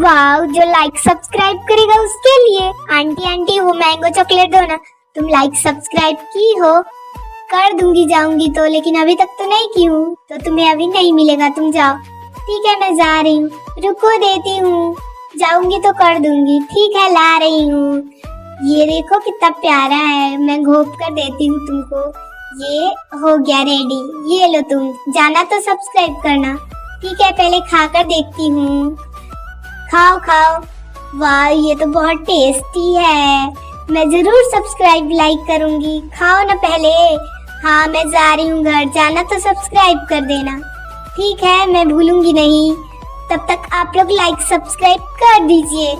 वाह, जो like subscribe करेगा उसके लिए। आंटी वो मैंगो चॉकलेट दो ना। तुम लाइक सब्सक्राइब की हो? कर दूंगी, जाऊंगी तो, लेकिन अभी तक तो नहीं की हूँ, तो तुम्हें अभी नहीं मिलेगा। तुम जाओ। ठीक है, मैं जा रही हूँ। रुको, देती हूँ। जाऊंगी तो कर दूंगी। ठीक है, ला रही हूँ। ये देखो कितना प्यारा है, मैं घोप कर देती हूँ तुमको। ये हो गया रेडी। ये लो, तुम जाना तो सब्सक्राइब करना। ठीक है, पहले खा कर देखती हूँ। खाओ खाओ। वाह, ये तो बहुत टेस्टी है। मैं जरूर सब्सक्राइब लाइक करूंगी। खाओ ना पहले। हाँ, मैं जा रही हूँ घर। जाना तो सब्सक्राइब कर देना। ठीक है, मैं भूलूंगी नहीं। तब तक आप लोग लाइक सब्सक्राइब कर दीजिए।